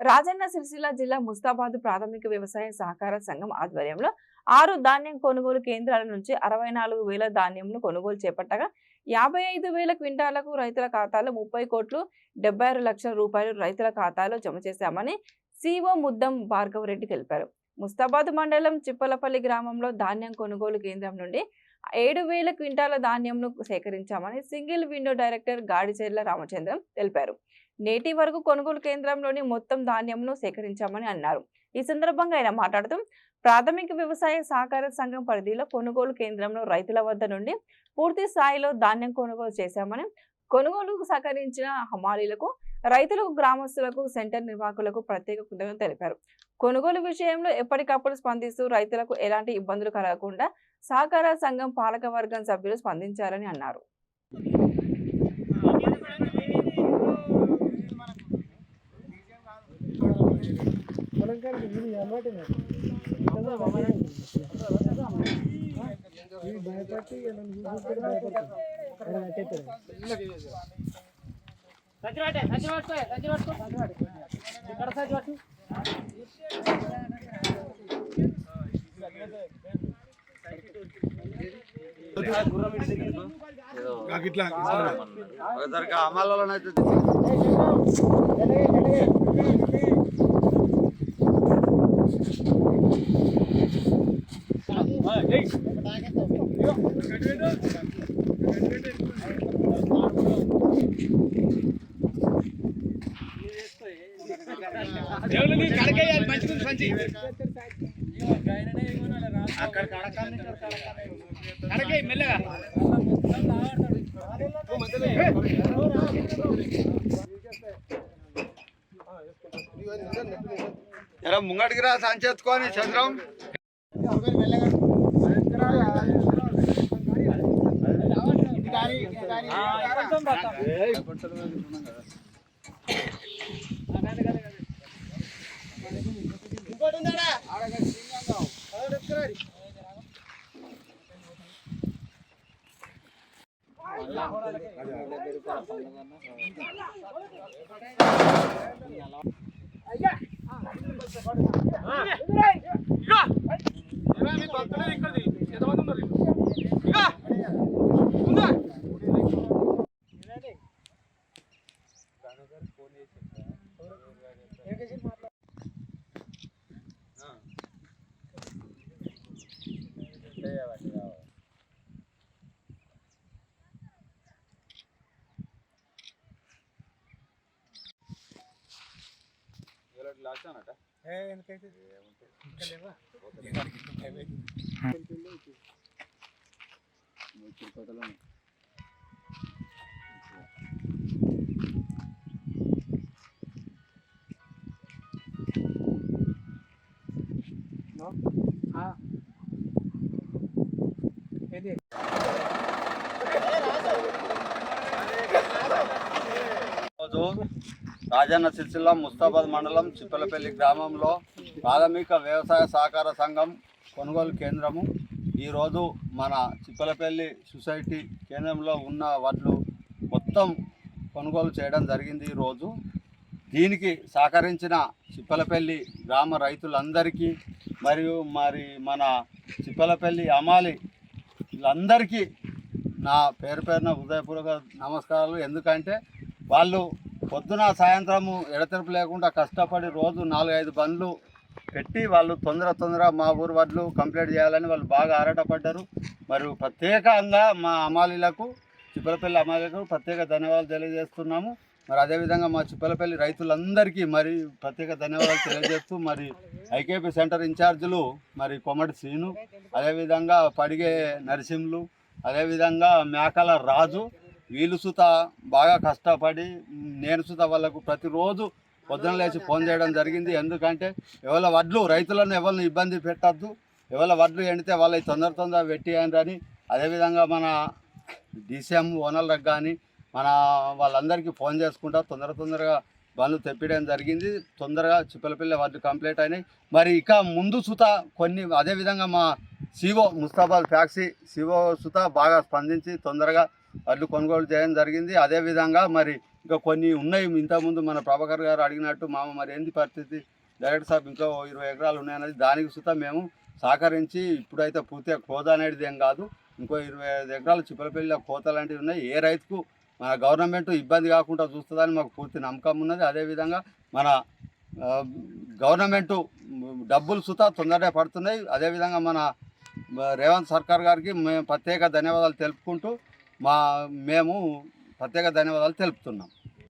రాజన్న సిరిసిల్ల జిల్లా ముస్తాబాద్ ప్రాథమిక వ్యవసాయ సహకార సంఘం ఆధ్వర్యంలో 6 ధాన్యం కొనుగోలు కేంద్రాల నుంచి 64,000 ధాన్యంను కొనుగోలు చేపట్టగా 55,000 క్వింటాలకు రైతుల ఖాతాలో 30 కోట్లు 76 లక్షల రూపాయలు రైతుల ఖాతాలో జమ చేశామని సిఓ ముద్దం భార్గవ్ రెడ్డి తెలిపారు. ముస్తాబాద్ మండలం చిప్పలపల్లి గ్రామంలో ధాన్యం కొనుగోలు కేంద్రం నుండి 7,000 క్వింటాల ధాన్యంను సేకరించామని single window director Gadicherla Ramachandram తెలిపారు. నేటి వరకు కొనుగోలు కేంద్రంలోని మొత్తం ధాన్యంను సేకరించామని అన్నారు. ఈ సందర్భంగా ఆయన మాట్లాడుతూ ప్రాథమిక వ్యవసాయ సహకార సంఘం పరిధిలో కొనుగోలు కేంద్రంలో రైతుల వద్ద నుండి పూర్తి స్థాయిలో ధాన్యం కొనుగోలు చేశామని, కొనుగోలుకు సహకరించిన హమాలీలకు, రైతులకు, గ్రామస్తులకు, సెంటర్ నిర్వాహకులకు ప్రత్యేక కృతజ్ఞతలు తెలిపారు. కొనుగోలు విషయంలో ఎప్పటికప్పుడు స్పందిస్తూ రైతులకు ఎలాంటి ఇబ్బందులు కలగకుండా సహకార సంఘం పాలక వర్గం సభ్యులు స్పందించారని అన్నారు. అమలులోనైతే ముంగటికి రా సంచేసుకొని చంద్రం రాజన్న సిరిసిల్ల ముస్తాబాద్ మండలం చిప్పలపల్లి గ్రామంలో ప్రాథమిక వ్యవసాయ సహకార సంఘం కొనుగోలు కేంద్రము ఈరోజు మన చిప్పలపల్లి సొసైటీ కేంద్రంలో ఉన్న వడ్లు మొత్తం కొనుగోలు చేయడం జరిగింది. ఈరోజు దీనికి సహకరించిన చిప్పలపల్లి గ్రామ రైతులందరికీ మరియు మన చిప్పలపల్లి అమాలి వీళ్ళందరికీ నా పేరున హృదయపూర్వక నమస్కారాలు. ఎందుకంటే వాళ్ళు పొద్దున సాయంత్రము ఎడతెరపు లేకుండా కష్టపడి రోజు 4-5 బండ్లు పెట్టి వాళ్ళు తొందర మా ఊరు వడ్లు కంప్లీట్ చేయాలని వాళ్ళు బాగా ఆరాటపడ్డారు. మరియు ప్రత్యేకంగా మా అమాలీలకు, చిప్పలపల్లి అమాలీలకు ప్రత్యేక ధన్యవాదాలు తెలియజేస్తున్నాము. మరి అదేవిధంగా మా చిప్పలపల్లి రైతులందరికీ మరి ప్రత్యేక ధన్యవాదాలు తెలియజేస్తూ మరి ఐకేపీ సెంటర్ ఇన్ఛార్జీలు మరి కొమ్మటి శ్రీను, అదేవిధంగా పడిగే నరసింహులు, అదేవిధంగా మేకల రాజు, వీళ్ళు సుత బాగా కష్టపడి నేను సుత వాళ్ళకు ప్రతిరోజు పొద్దున లేచి ఫోన్ చేయడం జరిగింది. ఎందుకంటే ఎవరి వడ్లు రైతులను ఎవరిని ఇబ్బంది పెట్టద్దు, ఎవరి వడ్లు ఎండితే వాళ్ళకి తొందర పెట్టియండి. అదేవిధంగా మన డీసీఎం ఓనర్లకు కానీ మన వాళ్ళందరికీ ఫోన్ చేసుకుంటా తొందరగా బండ్లు తెప్పించడం జరిగింది. తొందరగా చిప్పలపల్లి వడ్లు కంప్లీట్ అయినాయి. మరి ఇక ముందు సుత కొన్ని అదేవిధంగా మా సిఓ ముస్తాబాద్ ఫ్యాక్సీ సిఓ సుత బాగా స్పందించి తొందరగా వడ్లు కొనుగోలు చేయడం జరిగింది. అదేవిధంగా మరి ఇంకా కొన్ని ఉన్నాయి. ఇంతకుముందు మన ప్రభాకర్ గారు అడిగినట్టు మామ మరి ఏంది పరిస్థితి డైరెక్టర్ సాబ్ ఇంకా 20 ఎకరాలు ఉన్నాయన్నది దానికి సుతా మేము సహకరించి ఇప్పుడైతే పూర్తిగా కోత అనేది ఏం కాదు, ఇంకో 25 ఎకరాలు చిప్పలపల్లిలో కోత లాంటివి ఉన్నాయి. ఏ రైతుకు మన గవర్నమెంట్ ఇబ్బంది కాకుండా చూస్తుందని మాకు పూర్తి నమ్మకం ఉన్నది. అదేవిధంగా మన గవర్నమెంటు డబ్బులు సుతా తొందరగా పడుతున్నాయి. అదేవిధంగా మన రేవంత్ సర్కార్ గారికి మేము ప్రత్యేక ధన్యవాదాలు తెలుపుకుంటూ మేము ప్రత్యేక ధన్యవాదాలు తెలుపుతున్నాం.